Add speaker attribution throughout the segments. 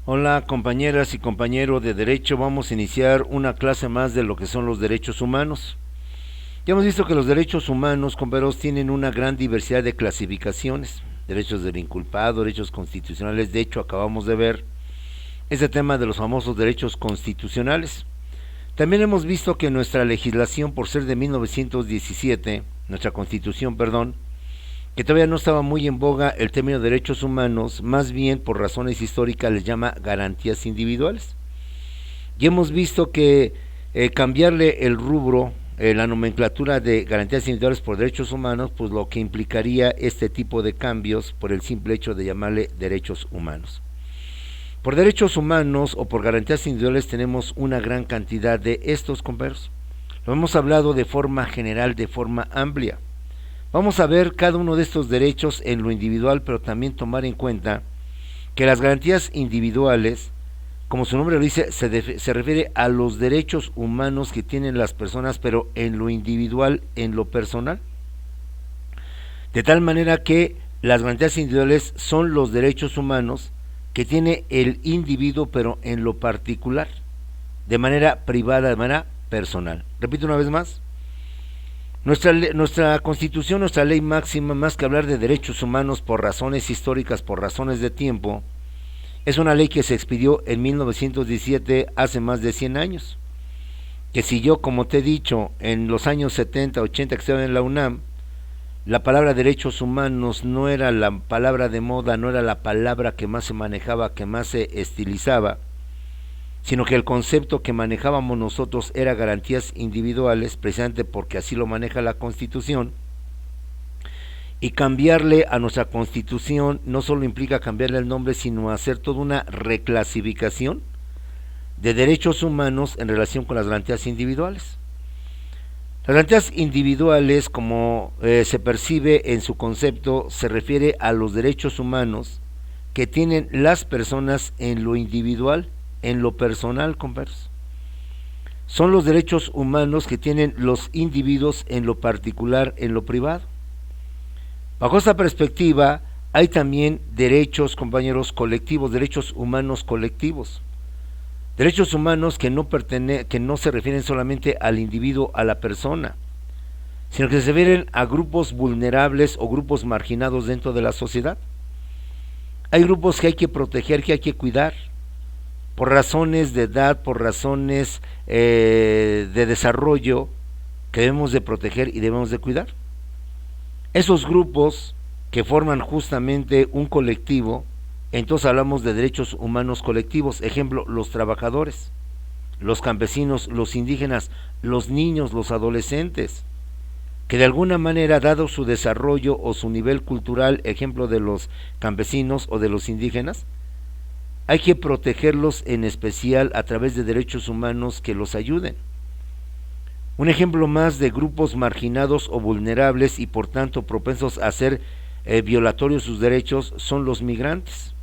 Speaker 1: Hola compañeras y compañeros de Derecho, vamos a iniciar una clase más de lo que son los derechos humanos. Ya hemos visto que los derechos humanos, compañeros, tienen una gran diversidad de clasificaciones. Derechos del inculpado, derechos constitucionales, de hecho acabamos de ver ese tema de los famosos derechos constitucionales. También hemos visto que nuestra legislación, por ser de 1917, nuestra constitución, perdón, que todavía no estaba muy en boga el término de derechos humanos, más bien por razones históricas les llama garantías individuales. Y hemos visto que cambiarle el rubro, la nomenclatura de garantías individuales por derechos humanos, pues lo que implicaría este tipo de cambios por el simple hecho de llamarle derechos humanos. Por derechos humanos o por garantías individuales tenemos una gran cantidad de estos, compañeros. Lo hemos hablado de forma general, de forma amplia. Vamos a ver cada uno de estos derechos en lo individual, pero también tomar en cuenta que las garantías individuales, como su nombre lo dice, se refiere a los derechos humanos que tienen las personas, pero en lo individual, en lo personal. De tal manera que las garantías individuales son los derechos humanos que tiene el individuo, pero en lo particular, de manera privada, de manera personal. Repito una vez más. Nuestra constitución, nuestra ley máxima, más que hablar de derechos humanos por razones históricas, por razones de tiempo, es una ley que se expidió en 1917, hace más de 100 años. Que si yo, como te he dicho, en los años 70, 80 que estaba en la UNAM, la palabra derechos humanos no era la palabra de moda, no era la palabra que más se manejaba, que más se estilizaba, sino que el concepto que manejábamos nosotros era garantías individuales, precisamente porque así lo maneja la Constitución, y cambiarle a nuestra Constitución no solo implica cambiarle el nombre, sino hacer toda una reclasificación de derechos humanos en relación con las garantías individuales. Las garantías individuales, como se percibe en su concepto, se refiere a los derechos humanos que tienen las personas en lo individual, en lo personal, compañeros. Son los derechos humanos que tienen los individuos en lo particular, en lo privado. Bajo esta perspectiva, hay también derechos, compañeros, colectivos, derechos humanos colectivos. Derechos humanos que no se refieren solamente al individuo, a la persona, sino que se refieren a grupos vulnerables o grupos marginados dentro de la sociedad. Hay grupos que hay que proteger, que hay que cuidar, por razones de edad, por razones de desarrollo, que debemos de proteger y debemos de cuidar. Esos grupos que forman justamente un colectivo, entonces hablamos de derechos humanos colectivos. Ejemplo, los trabajadores, los campesinos, los indígenas, los niños, los adolescentes, que de alguna manera, dado su desarrollo o su nivel cultural, ejemplo de los campesinos o de los indígenas, hay que protegerlos en especial a través de derechos humanos que los ayuden. Un ejemplo más de grupos marginados o vulnerables y por tanto propensos a ser violatorios de sus derechos son los migrantes.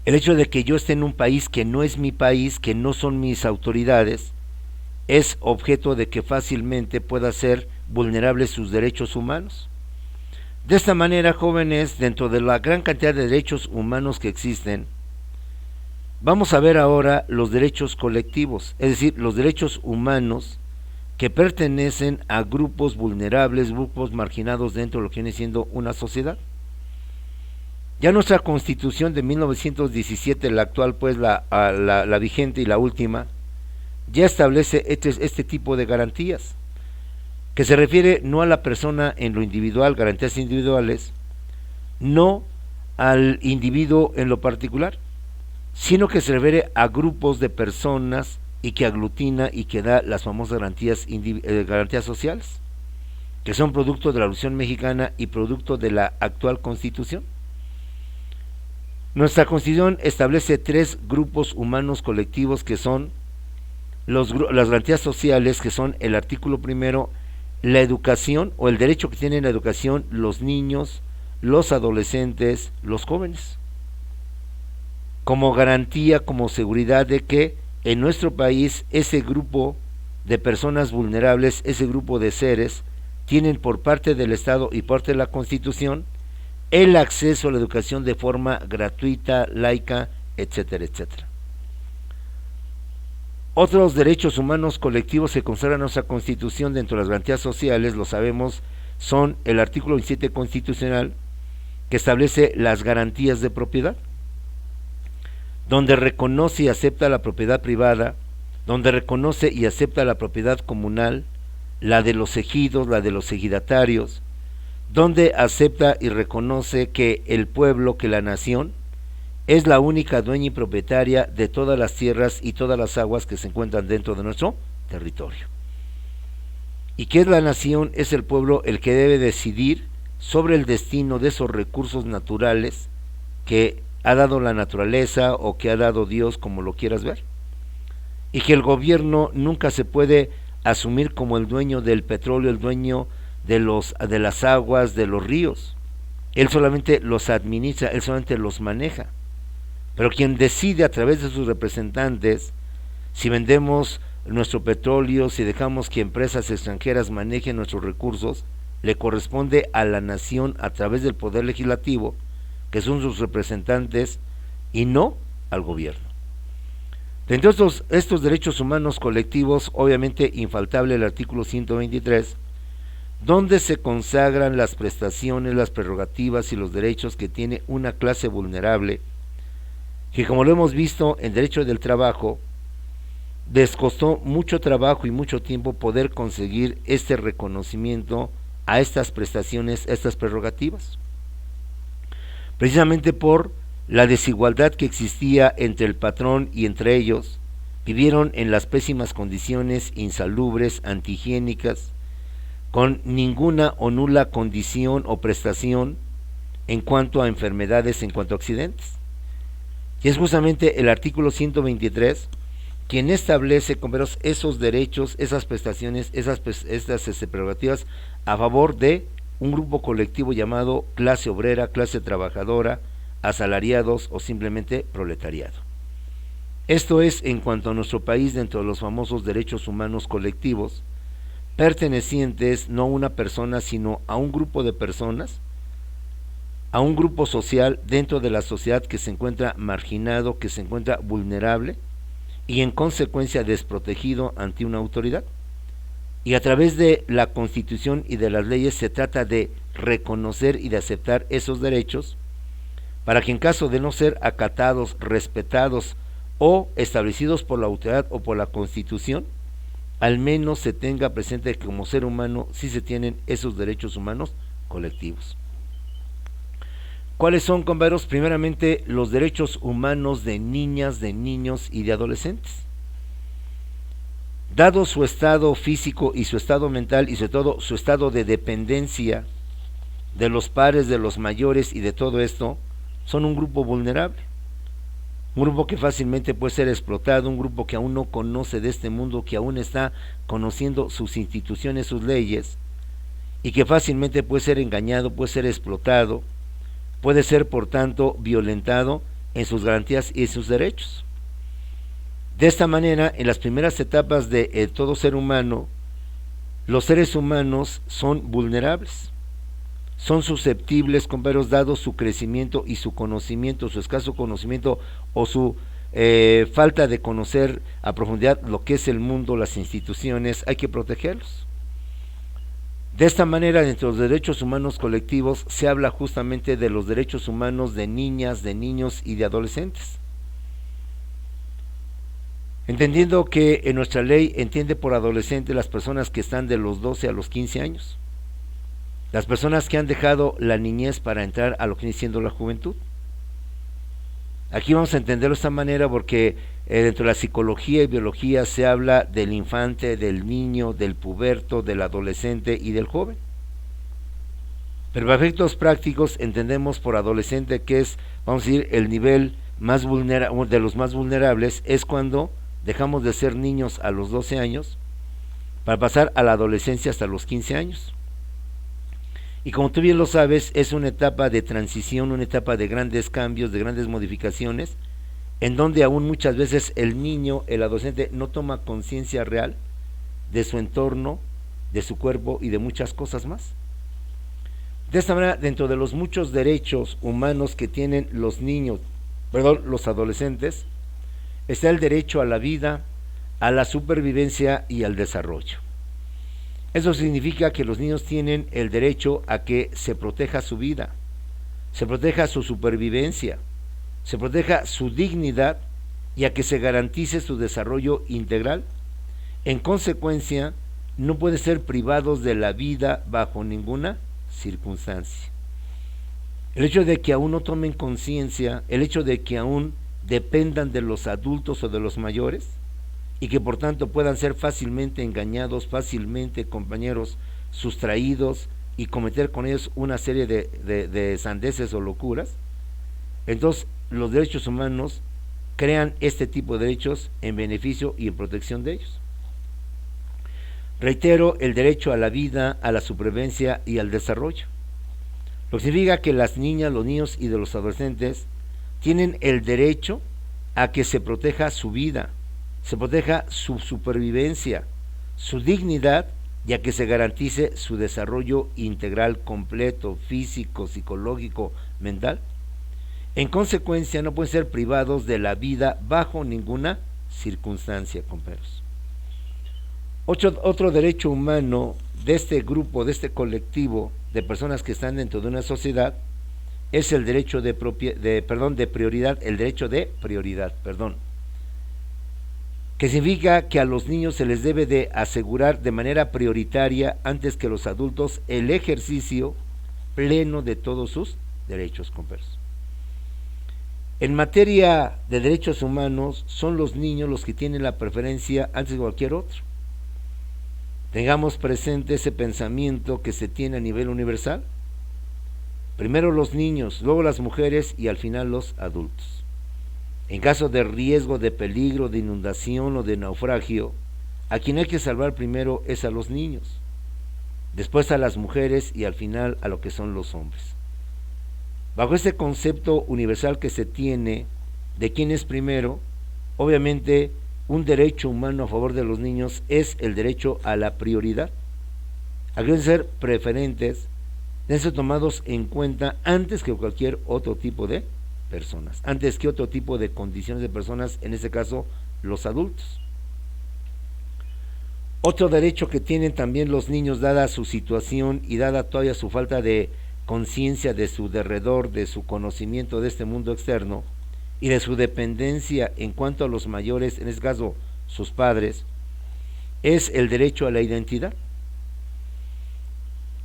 Speaker 1: El hecho de que yo esté en un país que no es mi país, que no son mis autoridades, es objeto de que fácilmente pueda ser vulnerables sus derechos humanos. De esta manera, jóvenes, dentro de la gran cantidad de derechos humanos que existen, vamos a ver ahora los derechos colectivos, es decir, los derechos humanos que pertenecen a grupos vulnerables, grupos marginados dentro de lo que viene siendo una sociedad. Ya nuestra Constitución de 1917, la actual, pues la vigente y la última, ya establece este tipo de garantías, que se refiere no a la persona en lo individual, garantías individuales, no al individuo en lo particular, sino que se refiere a grupos de personas y que aglutina y que da las famosas garantías sociales, que son producto de la Revolución Mexicana y producto de la actual Constitución. Nuestra Constitución establece 3 grupos humanos colectivos que son las garantías sociales, que son el artículo primero, la educación o el derecho que tienen la educación los niños, los adolescentes, los jóvenes, como garantía, como seguridad de que en nuestro país ese grupo de personas vulnerables, ese grupo de seres, tienen por parte del Estado y parte de la Constitución el acceso a la educación de forma gratuita, laica etcétera, etcétera. Otros derechos humanos colectivos que consagra nuestra Constitución dentro de las garantías sociales, lo sabemos, son el artículo 27 constitucional, que establece las garantías de propiedad, donde reconoce y acepta la propiedad privada, donde reconoce y acepta la propiedad comunal, la de los ejidos, la de los ejidatarios, donde acepta y reconoce que el pueblo, que la nación, es la única dueña y propietaria de todas las tierras y todas las aguas que se encuentran dentro de nuestro territorio. ¿Y qué es la nación? Es el pueblo el que debe decidir sobre el destino de esos recursos naturales que ha dado la naturaleza o que ha dado Dios, como lo quieras ver. Y que el gobierno nunca se puede asumir como el dueño del petróleo, el dueño de las aguas, de los ríos. Él solamente los administra, él solamente los maneja. Pero quien decide a través de sus representantes si vendemos nuestro petróleo, si dejamos que empresas extranjeras manejen nuestros recursos, le corresponde a la nación a través del poder legislativo, que son sus representantes, y no al gobierno. Dentro de estos derechos humanos colectivos, obviamente infaltable el artículo 123, donde se consagran las prestaciones, las prerrogativas y los derechos que tiene una clase vulnerable, que como lo hemos visto en derecho del trabajo, les costó mucho trabajo y mucho tiempo poder conseguir este reconocimiento a estas prestaciones, a estas prerrogativas, precisamente por la desigualdad que existía entre el patrón y entre ellos. Vivieron en las pésimas condiciones, insalubres, antihigiénicas, con ninguna o nula condición o prestación en cuanto a enfermedades, en cuanto a accidentes. Y es justamente el artículo 123 quien establece, compañeros, esos derechos, esas prestaciones, estas prerrogativas a favor de un grupo colectivo llamado clase obrera, clase trabajadora, asalariados o simplemente proletariado. Esto es en cuanto a nuestro país dentro de los famosos derechos humanos colectivos, pertenecientes no a una persona, sino a un grupo de personas, a un grupo social dentro de la sociedad que se encuentra marginado, que se encuentra vulnerable y en consecuencia desprotegido ante una autoridad. Y a través de la Constitución y de las leyes se trata de reconocer y de aceptar esos derechos para que en caso de no ser acatados, respetados o establecidos por la autoridad o por la Constitución, al menos se tenga presente que como ser humano sí se tienen esos derechos humanos colectivos. ¿Cuáles son, compañeros? Primeramente, los derechos humanos de niñas, de niños y de adolescentes. Dado su estado físico y su estado mental y sobre todo su estado de dependencia de los padres, de los mayores y de todo esto, son un grupo vulnerable. Un grupo que fácilmente puede ser explotado, un grupo que aún no conoce de este mundo, que aún está conociendo sus instituciones, sus leyes, y que fácilmente puede ser engañado, puede ser explotado, puede ser por tanto violentado en sus garantías y en sus derechos. De esta manera, en las primeras etapas de todo ser humano, los seres humanos son vulnerables, son susceptibles, compañeros, dado su crecimiento y su conocimiento, su escaso conocimiento o su falta de conocer a profundidad lo que es el mundo, las instituciones, hay que protegerlos. De esta manera, dentro de los derechos humanos colectivos, se habla justamente de los derechos humanos de niñas, de niños y de adolescentes. Entendiendo que en nuestra ley entiende por adolescente las personas que están de los 12 a los 15 años, las personas que han dejado la niñez para entrar a lo que viene siendo la juventud. Aquí vamos a entenderlo de esta manera porque dentro de la psicología y biología se habla del infante, del niño, del puberto, del adolescente y del joven. Pero para efectos prácticos entendemos por adolescente que es, vamos a decir, el nivel más vulnerable, de los más vulnerables, es cuando dejamos de ser niños a los 12 años para pasar a la adolescencia hasta los 15 años. Y como tú bien lo sabes, es una etapa de transición, una etapa de grandes cambios, de grandes modificaciones, en donde aún muchas veces el niño, el adolescente, no toma conciencia real de su entorno, de su cuerpo y de muchas cosas más. De esta manera, dentro de los muchos derechos humanos que tienen los niños los adolescentes, está el derecho a la vida, a la supervivencia y al desarrollo. Eso significa que los niños tienen el derecho a que se proteja su vida, se proteja su supervivencia, se proteja su dignidad y a que se garantice su desarrollo integral. En consecuencia, no pueden ser privados de la vida bajo ninguna circunstancia. El hecho de que aún no tomen conciencia, el hecho de que aún dependan de los adultos o de los mayores, y que por tanto puedan ser fácilmente engañados, fácilmente, compañeros, sustraídos y cometer con ellos una serie de sandeces o locuras. Entonces, los derechos humanos crean este tipo de derechos en beneficio y en protección de ellos. Reitero, el derecho a la vida, a la supervivencia y al desarrollo. Lo que significa que las niñas, los niños y de los adolescentes tienen el derecho a que se proteja su vida, se proteja su supervivencia, su dignidad y a que se garantice su desarrollo integral completo, físico, psicológico, mental. En consecuencia, no pueden ser privados de la vida bajo ninguna circunstancia, compañeros. Otro derecho humano de este grupo, de este colectivo de personas que están dentro de una sociedad, es el derecho de prioridad, que significa que a los niños se les debe de asegurar de manera prioritaria, antes que los adultos, el ejercicio pleno de todos sus derechos, compañeros. En materia de derechos humanos, son los niños los que tienen la preferencia antes de cualquier otro. Tengamos presente ese pensamiento que se tiene a nivel universal. Primero los niños, luego las mujeres y al final los adultos. En caso de riesgo, de peligro, de inundación o de naufragio, a quien hay que salvar primero es a los niños, después a las mujeres y al final a lo que son los hombres. Bajo este concepto universal que se tiene de quién es primero, obviamente un derecho humano a favor de los niños es el derecho a la prioridad. Aquí deben ser preferentes, deben ser tomados en cuenta antes que cualquier otro tipo de personas, antes que otro tipo de condiciones de personas, en este caso los adultos. Otro derecho que tienen también los niños, dada su situación y dada todavía su falta de conciencia de su derredor, de su conocimiento de este mundo externo y de su dependencia en cuanto a los mayores, en este caso sus padres, es el derecho a la identidad.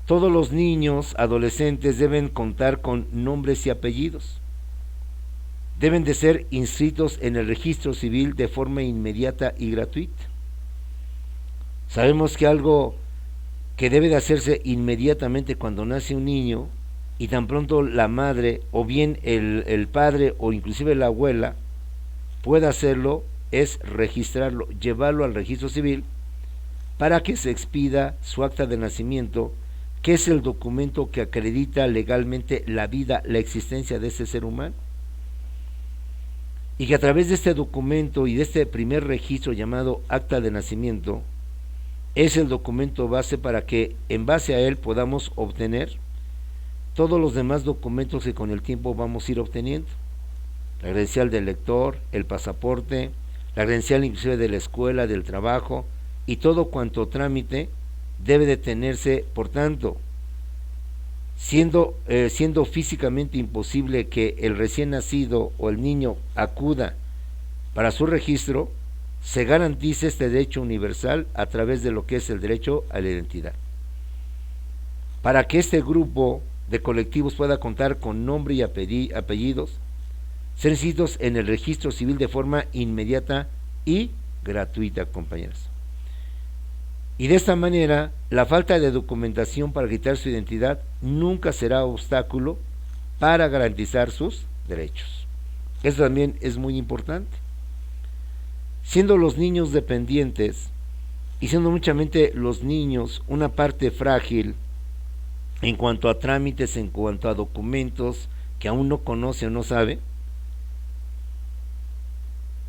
Speaker 1: Todos los niños, adolescentes deben contar con nombres y apellidos. Deben de ser inscritos en el registro civil de forma inmediata y gratuita. Sabemos que algo que debe de hacerse inmediatamente cuando nace un niño, y tan pronto la madre o bien el padre o inclusive la abuela pueda hacerlo, es registrarlo, llevarlo al registro civil para que se expida su acta de nacimiento, que es el documento que acredita legalmente la vida, la existencia de ese ser humano, y que a través de este documento y de este primer registro llamado acta de nacimiento es el documento base para que en base a él podamos obtener todos los demás documentos que con el tiempo vamos a ir obteniendo: la credencial del lector, el pasaporte, la credencial inclusive de la escuela, del trabajo, y todo cuanto trámite debe de tenerse. Por tanto, siendo físicamente imposible que el recién nacido o el niño acuda para su registro, se garantice este derecho universal a través de lo que es el derecho a la identidad. Para que este grupo de colectivos pueda contar con nombre y apellidos, ser inscritos en el registro civil de forma inmediata y gratuita, compañeros. Y de esta manera, la falta de documentación para quitar su identidad nunca será obstáculo para garantizar sus derechos. Eso también es muy importante. Siendo los niños dependientes y siendo muchamente los niños una parte frágil en cuanto a trámites, en cuanto a documentos que aún no conoce o no sabe,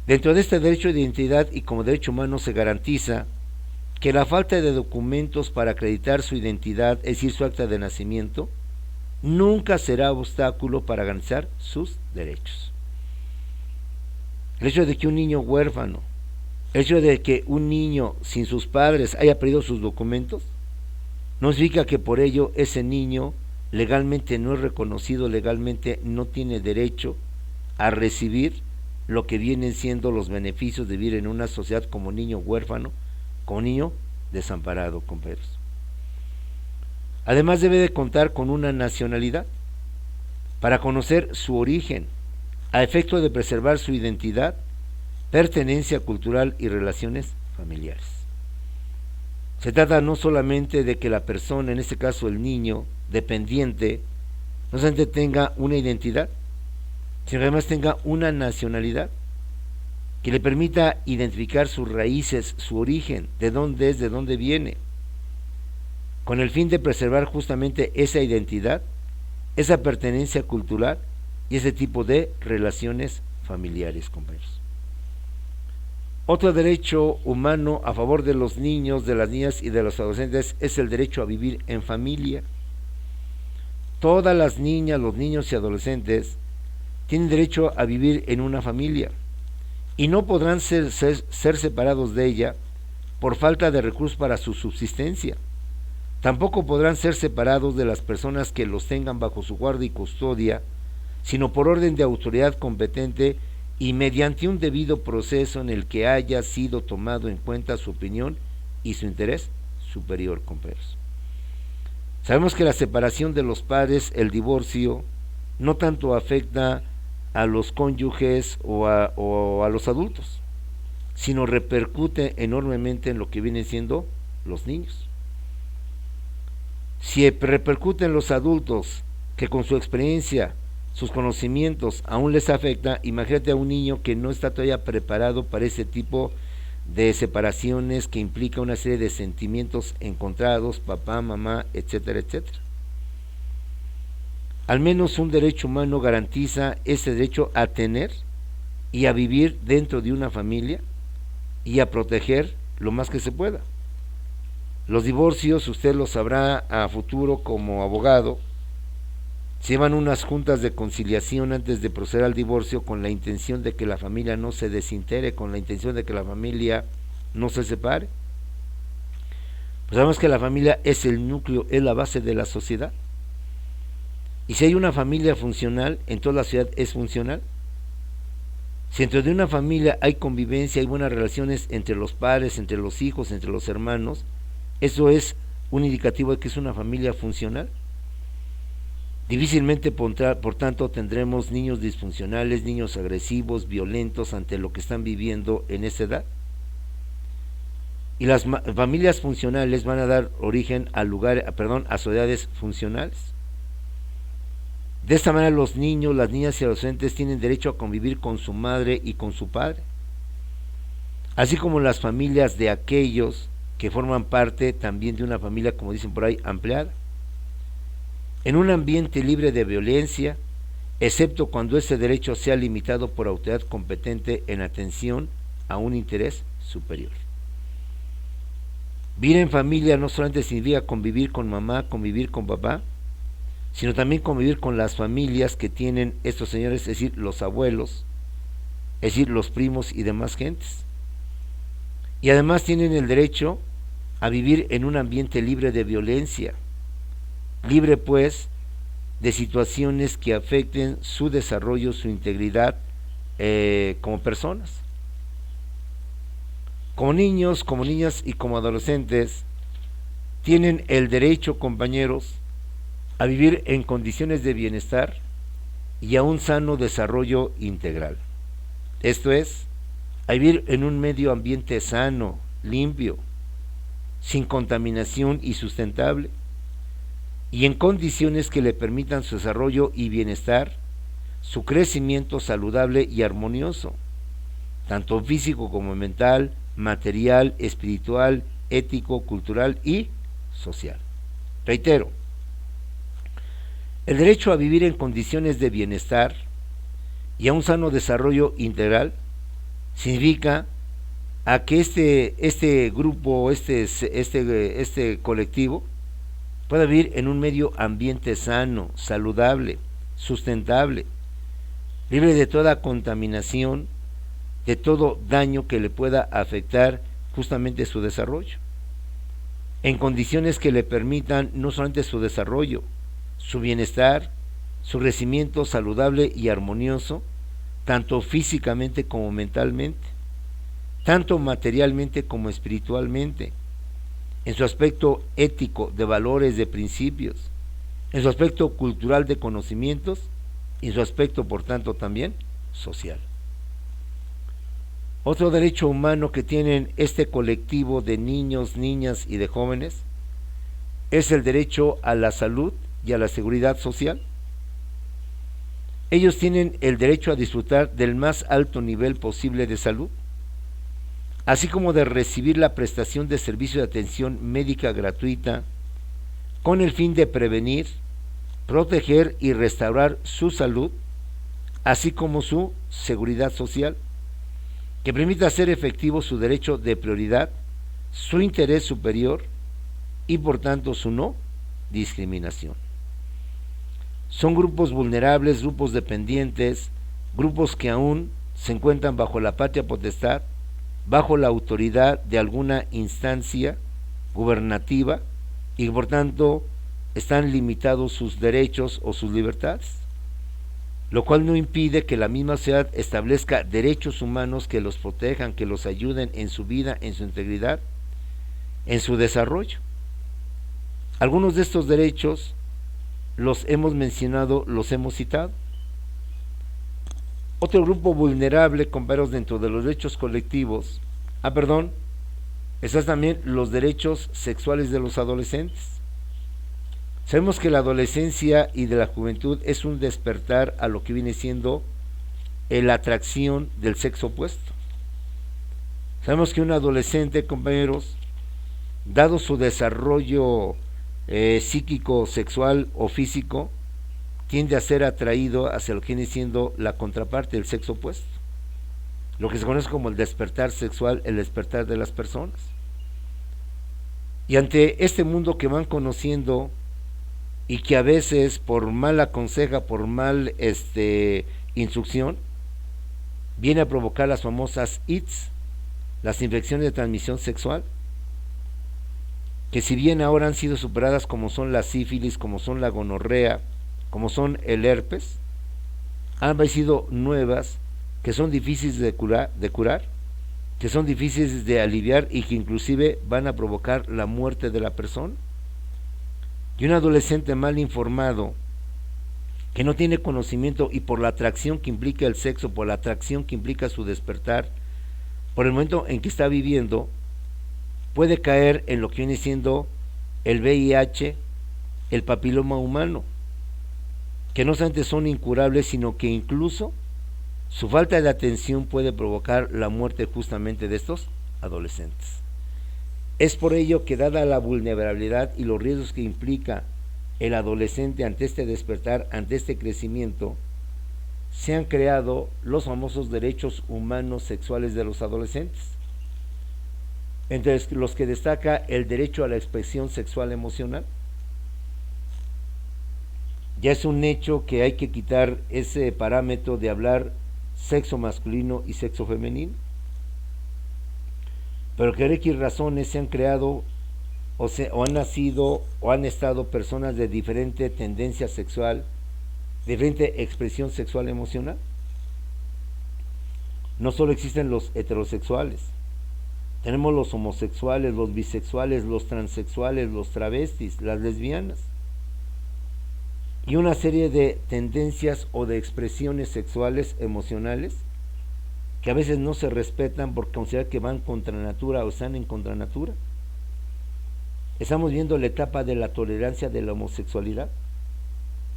Speaker 1: dentro de este derecho de identidad y como derecho humano se garantiza que la falta de documentos para acreditar su identidad, es decir, su acta de nacimiento, nunca será obstáculo para garantizar sus derechos. El hecho de que un niño huérfano, el hecho de que un niño sin sus padres haya perdido sus documentos, no significa que por ello ese niño legalmente no es reconocido, legalmente no tiene derecho a recibir lo que vienen siendo los beneficios de vivir en una sociedad como niño huérfano, como niño desamparado, compañeros. Además debe de contar con una nacionalidad para conocer su origen, a efecto de preservar su identidad, pertenencia cultural y relaciones familiares. Se trata no solamente de que la persona, en este caso el niño dependiente, no solamente tenga una identidad, sino que además tenga una nacionalidad que le permita identificar sus raíces, su origen, de dónde es, de dónde viene, con el fin de preservar justamente esa identidad, esa pertenencia cultural y ese tipo de relaciones familiares, compañeros. Otro derecho humano a favor de los niños, de las niñas y de los adolescentes es el derecho a vivir en familia. Todas las niñas, los niños y adolescentes tienen derecho a vivir en una familia y no podrán ser separados de ella por falta de recursos para su subsistencia. Tampoco podrán ser separados de las personas que los tengan bajo su guardia y custodia, sino por orden de autoridad competente y mediante un debido proceso en el que haya sido tomado en cuenta su opinión y su interés superior, compañeros. Sabemos que la separación de los padres, el divorcio, no tanto afecta a los cónyuges o a los adultos, sino repercute enormemente en lo que vienen siendo los niños. Si repercute en los adultos, que con su experiencia, sus conocimientos aún les afecta, imagínate a un niño que no está todavía preparado para ese tipo de separaciones que implica una serie de sentimientos encontrados, papá, mamá, etcétera, etcétera. Al menos un derecho humano garantiza ese derecho a tener y a vivir dentro de una familia y a proteger lo más que se pueda. Los divorcios, usted lo sabrá a futuro como abogado, se llevan unas juntas de conciliación antes de proceder al divorcio con la intención de que la familia no se desintegre, con la intención de que la familia no se separe. Pues sabemos que la familia es el núcleo, es la base de la sociedad. Y si hay una familia funcional, entonces la sociedad es funcional. Si dentro de una familia hay convivencia, hay buenas relaciones entre los padres, entre los hijos, entre los hermanos, eso es un indicativo de que es una familia funcional. Difícilmente, por tanto, tendremos niños disfuncionales, niños agresivos, violentos ante lo que están viviendo en esa edad. Y las familias funcionales van a dar origen a a sociedades funcionales. De esta manera los niños, las niñas y adolescentes tienen derecho a convivir con su madre y con su padre, así como las familias de aquellos que forman parte también de una familia, como dicen por ahí, ampliada, en un ambiente libre de violencia, excepto cuando ese derecho sea limitado por autoridad competente en atención a un interés superior. Vivir en familia no solamente significa convivir con mamá, convivir con papá, sino también convivir con las familias que tienen estos señores, es decir, los abuelos, es decir, los primos y demás gentes. Y además tienen el derecho a vivir en un ambiente libre de violencia, libre pues de situaciones que afecten su desarrollo, su integridad como personas. Como niños, como niñas y como adolescentes, tienen el derecho, compañeros, a vivir en condiciones de bienestar y a un sano desarrollo integral. Esto es, a vivir en un medio ambiente sano, limpio, sin contaminación y sustentable, y en condiciones que le permitan su desarrollo y bienestar, su crecimiento saludable y armonioso, tanto físico como mental, material, espiritual, ético, cultural y social. Reitero, el derecho a vivir en condiciones de bienestar y a un sano desarrollo integral significa a que este grupo, este colectivo pueda vivir en un medio ambiente sano, saludable, sustentable, libre de toda contaminación, de todo daño que le pueda afectar justamente su desarrollo, en condiciones que le permitan no solamente su desarrollo, su bienestar, su crecimiento saludable y armonioso, tanto físicamente como mentalmente, tanto materialmente como espiritualmente, en su aspecto ético, de valores, de principios, en su aspecto cultural de conocimientos y en su aspecto, por tanto, también social. Otro derecho humano que tienen este colectivo de niños, niñas y de jóvenes es el derecho a la salud y a la seguridad social. Ellos tienen el derecho a disfrutar del más alto nivel posible de salud, así como de recibir la prestación de servicio de atención médica gratuita con el fin de prevenir, proteger y restaurar su salud, así como su seguridad social, que permita hacer efectivo su derecho de prioridad, su interés superior y por tanto su no discriminación. Son grupos vulnerables, grupos dependientes, grupos que aún se encuentran bajo la patria potestad, bajo la autoridad de alguna instancia gubernativa y por tanto están limitados sus derechos o sus libertades, lo cual no impide que la misma sociedad establezca derechos humanos que los protejan, que los ayuden en su vida, en su integridad, en su desarrollo. Algunos de estos derechos los hemos mencionado, los hemos citado. Otro grupo vulnerable, compañeros, dentro de los derechos colectivos, están también los derechos sexuales de los adolescentes. Sabemos que la adolescencia y de la juventud es un despertar a lo que viene siendo la atracción del sexo opuesto. Sabemos que un adolescente, compañeros, dado su desarrollo psíquico, sexual o físico, tiende a ser atraído hacia lo que viene siendo la contraparte del sexo opuesto, lo que se conoce como el despertar sexual, el despertar de las personas. Y ante este mundo que van conociendo y que a veces por mala conseja, por mal instrucción, viene a provocar las famosas ITS, las infecciones de transmisión sexual, que si bien ahora han sido superadas, como son la sífilis, como son la gonorrea, como son el herpes, han aparecido nuevas que son difíciles de curar, que son difíciles de aliviar y que inclusive van a provocar la muerte de la persona. Y un adolescente mal informado, que no tiene conocimiento y por la atracción que implica el sexo, por la atracción que implica su despertar, por el momento en que está viviendo, puede caer en lo que viene siendo el VIH, el papiloma humano, que no solamente son incurables, sino que incluso su falta de atención puede provocar la muerte justamente de estos adolescentes. Es por ello que, dada la vulnerabilidad y los riesgos que implica el adolescente ante este despertar, ante este crecimiento, se han creado los famosos derechos humanos sexuales de los adolescentes, entre los que destaca el derecho a la expresión sexual emocional. Ya es un hecho que hay que quitar ese parámetro de hablar sexo masculino y sexo femenino, pero que por X razones se han creado o han nacido o han estado personas de diferente tendencia sexual, diferente expresión sexual emocional. No solo existen los heterosexuales, tenemos los homosexuales, los bisexuales, los transexuales, los travestis, las lesbianas, y una serie de tendencias o de expresiones sexuales emocionales que a veces no se respetan porque consideran que van contra natura o están en contra natura. Estamos viendo la etapa de la tolerancia de la homosexualidad.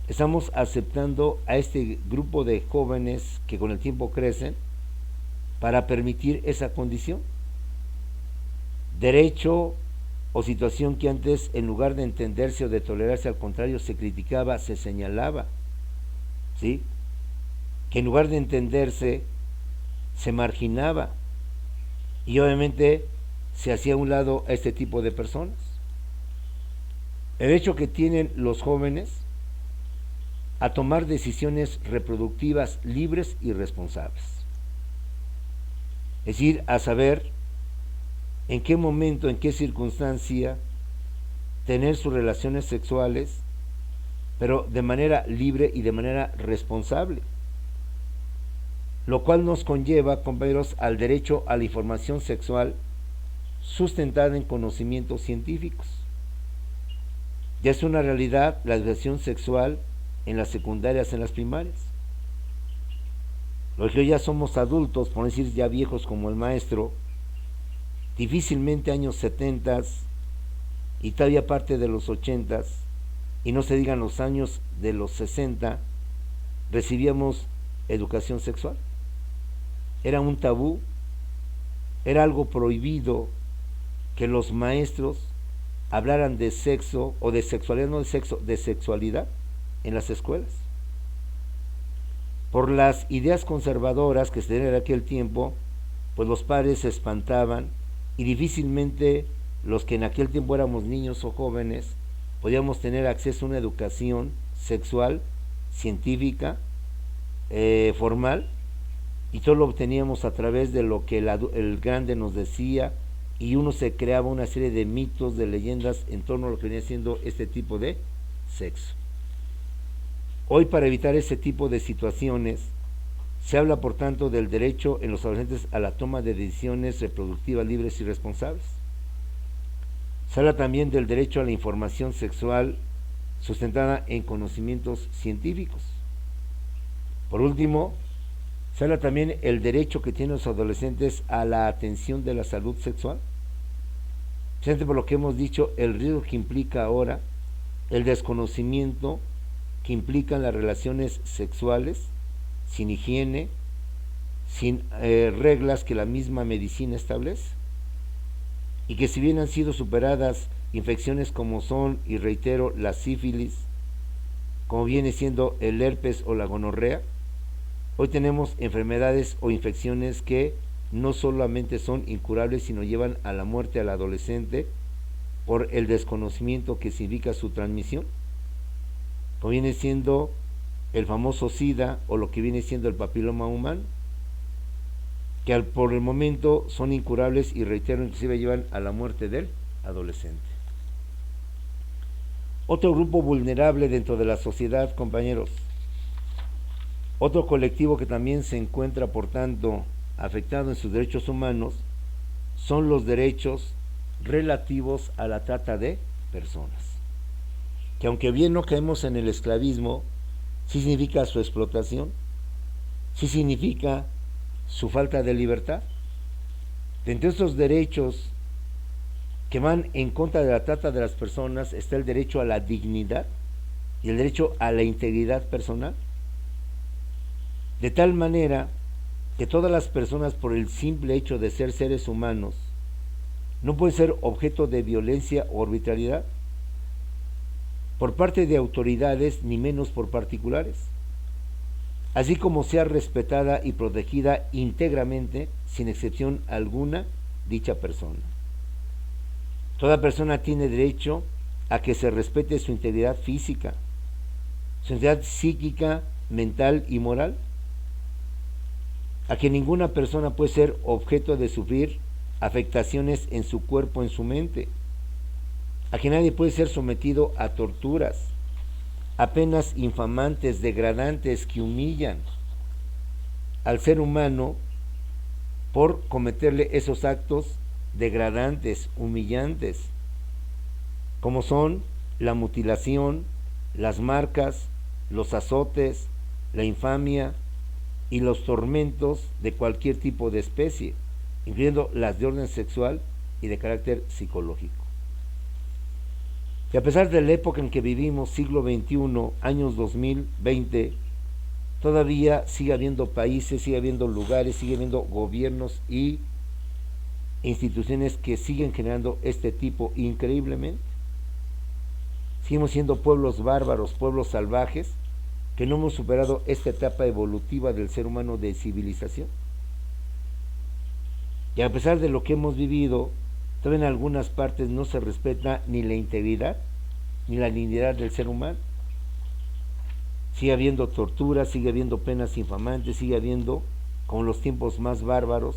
Speaker 1: Estamos aceptando a este grupo de jóvenes que con el tiempo crecen para permitir esa condición. Derecho o situación que antes, en lugar de entenderse o de tolerarse, al contrario, se criticaba, se señalaba, ¿sí? Que en lugar de entenderse, se marginaba y obviamente se hacía a un lado a este tipo de personas. El derecho que tienen los jóvenes a tomar decisiones reproductivas libres y responsables. Es decir, a saber en qué momento, en qué circunstancia tener sus relaciones sexuales, pero de manera libre y de manera responsable. Lo cual nos conlleva, compañeros, al derecho a la información sexual sustentada en conocimientos científicos. Ya es una realidad la educación sexual en las secundarias, en las primarias. Los que ya somos adultos, por decir ya viejos como el maestro, difícilmente años 70 y todavía parte de los 80 y no se digan los años de los 60, recibíamos educación sexual. Era un tabú, era algo prohibido que los maestros hablaran de sexo o de sexualidad, no de sexo, de sexualidad en las escuelas. Por las ideas conservadoras que se tenían en aquel tiempo, pues los padres se espantaban y difícilmente los que en aquel tiempo éramos niños o jóvenes podíamos tener acceso a una educación sexual, científica, formal, y todo lo obteníamos a través de lo que el grande nos decía, y uno se creaba una serie de mitos, de leyendas en torno a lo que venía siendo este tipo de sexo. Hoy, para evitar ese tipo de situaciones, se habla por tanto del derecho en los adolescentes a la toma de decisiones reproductivas libres y responsables. Se habla también del derecho a la información sexual sustentada en conocimientos científicos. Por último, se habla también el derecho que tienen los adolescentes a la atención de la salud sexual. Precisamente por lo que hemos dicho, el riesgo que implica ahora, el desconocimiento que implican las relaciones sexuales, sin higiene, sin reglas que la misma medicina establece, y que si bien han sido superadas infecciones como son, y reitero, la sífilis, como viene siendo el herpes o la gonorrea, hoy tenemos enfermedades o infecciones que no solamente son incurables, sino llevan a la muerte al adolescente por el desconocimiento que significa su transmisión, como viene siendo el famoso SIDA o lo que viene siendo el papiloma humano, que por el momento son incurables y reitero, inclusive llevan a la muerte del adolescente. Otro grupo vulnerable dentro de la sociedad, compañeros, otro colectivo que también se encuentra, por tanto, afectado en sus derechos humanos, son los derechos relativos a la trata de personas, que aunque bien no caemos en el esclavismo, sí significa su explotación, sí significa su falta de libertad. Entre estos derechos que van en contra de la trata de las personas está el derecho a la dignidad y el derecho a la integridad personal, de tal manera que todas las personas, por el simple hecho de ser seres humanos, no pueden ser objeto de violencia o arbitrariedad por parte de autoridades, ni menos por particulares, así como sea respetada y protegida íntegramente, sin excepción alguna, dicha persona. Toda persona tiene derecho a que se respete su integridad física, su integridad psíquica, mental y moral, a que ninguna persona puede ser objeto de sufrir afectaciones en su cuerpo, en su mente, a que nadie puede ser sometido a torturas, a penas infamantes, degradantes, que humillan al ser humano por cometerle esos actos degradantes, humillantes, como son la mutilación, las marcas, los azotes, la infamia y los tormentos de cualquier tipo de especie, incluyendo las de orden sexual y de carácter psicológico. Y a pesar de la época en que vivimos, siglo XXI, años 2020, todavía sigue habiendo países, sigue habiendo lugares, sigue habiendo gobiernos y instituciones que siguen generando este tipo increíblemente. Seguimos siendo pueblos bárbaros, pueblos salvajes, que no hemos superado esta etapa evolutiva del ser humano de civilización. Y a pesar de lo que hemos vivido, todavía en algunas partes no se respeta ni la integridad ni la dignidad del ser humano. Sigue habiendo tortura, sigue habiendo penas infamantes, sigue habiendo, como en los tiempos más bárbaros,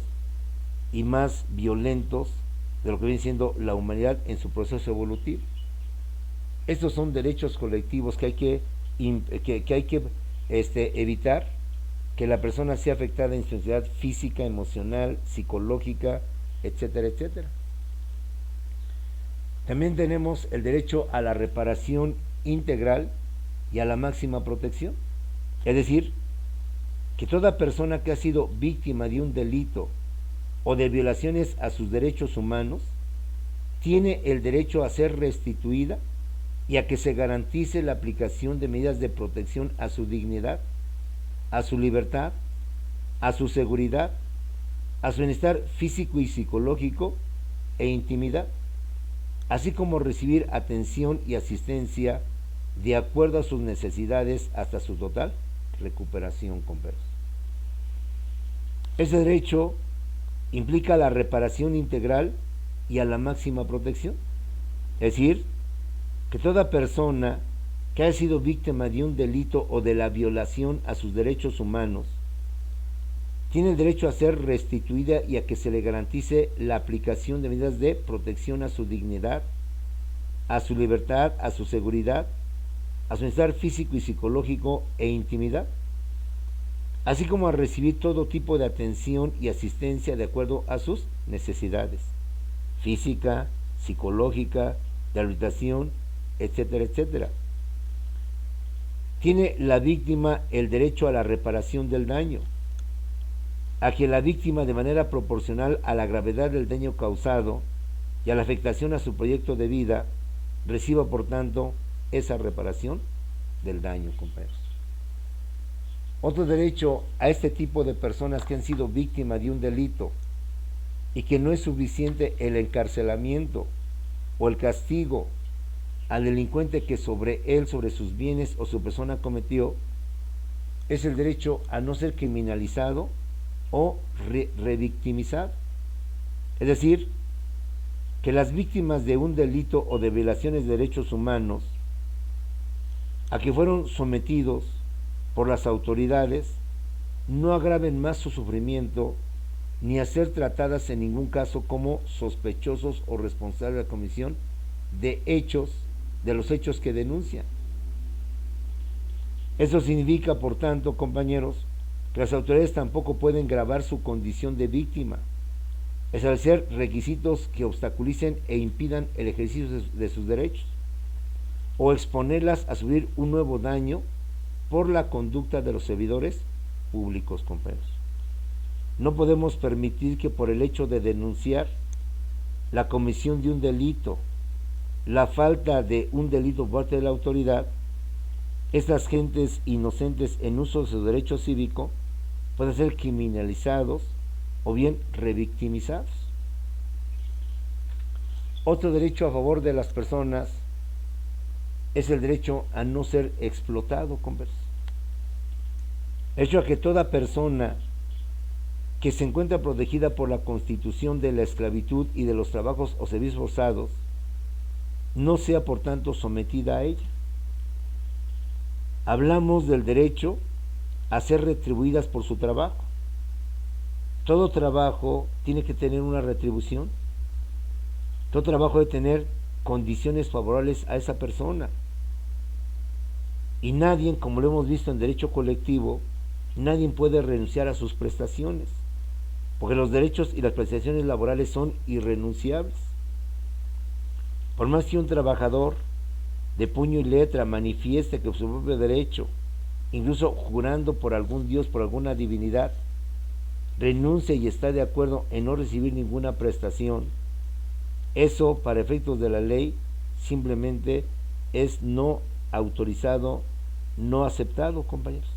Speaker 1: y más violentos de lo que viene siendo la humanidad en su proceso evolutivo. Estos son derechos colectivos que hay que evitar que la persona sea afectada en su integridad física, emocional, psicológica, etcétera, etcétera. También tenemos el derecho a la reparación integral y a la máxima protección. Es decir, que toda persona que ha sido víctima de un delito o de violaciones a sus derechos humanos tiene el derecho a ser restituida y a que se garantice la aplicación de medidas de protección a su dignidad, a su libertad, a su seguridad, a su bienestar físico y psicológico e intimidad, así como recibir atención y asistencia de acuerdo a sus necesidades hasta su total recuperación, compañeros. Ese derecho implica la reparación integral y a la máxima protección. Es decir, que toda persona que haya sido víctima de un delito o de la violación a sus derechos humanos tiene el derecho a ser restituida y a que se le garantice la aplicación de medidas de protección a su dignidad, a su libertad, a su seguridad, a su bienestar físico y psicológico e intimidad, así como a recibir todo tipo de atención y asistencia de acuerdo a sus necesidades física, psicológica, de rehabilitación, etcétera, etcétera. Tiene la víctima el derecho a la reparación del daño, a que la víctima, de manera proporcional a la gravedad del daño causado y a la afectación a su proyecto de vida, reciba por tanto esa reparación del daño, compañeros. Otro derecho a este tipo de personas que han sido víctimas de un delito y que no es suficiente el encarcelamiento o el castigo al delincuente que sobre él, sobre sus bienes o su persona cometió, es el derecho a no ser criminalizado o revictimizado. Es decir, que las víctimas de un delito o de violaciones de derechos humanos a que fueron sometidos por las autoridades no agraven más su sufrimiento ni a ser tratadas en ningún caso como sospechosos o responsables de la comisión de los hechos que denuncian. Eso significa, por tanto, compañeros, que las autoridades tampoco pueden gravar su condición de víctima, establecer requisitos que obstaculicen e impidan el ejercicio de sus derechos, o exponerlas a sufrir un nuevo daño por la conducta de los servidores públicos, compañeros. No podemos permitir que por el hecho de denunciar la comisión de un delito, la falta de un delito por parte de la autoridad, estas gentes inocentes en uso de su derecho cívico pueden ser criminalizados o bien revictimizados. Otro derecho a favor de las personas es el derecho a no ser explotado, compañeros. El hecho a que toda persona que se encuentra protegida por la Constitución de la esclavitud y de los trabajos o servicios forzados no sea por tanto sometida a ella. Hablamos del derecho a ser retribuidas por su trabajo. Todo trabajo tiene que tener una retribución. Todo trabajo debe tener condiciones favorables a esa persona. Y nadie, como lo hemos visto en derecho colectivo, nadie puede renunciar a sus prestaciones, porque los derechos y las prestaciones laborales son irrenunciables. Por más que un trabajador de puño y letra manifieste que su propio derecho, incluso jurando por algún dios, por alguna divinidad, renuncia y está de acuerdo en no recibir ninguna prestación, eso para efectos de la ley simplemente es no autorizado, no aceptado, compañeros.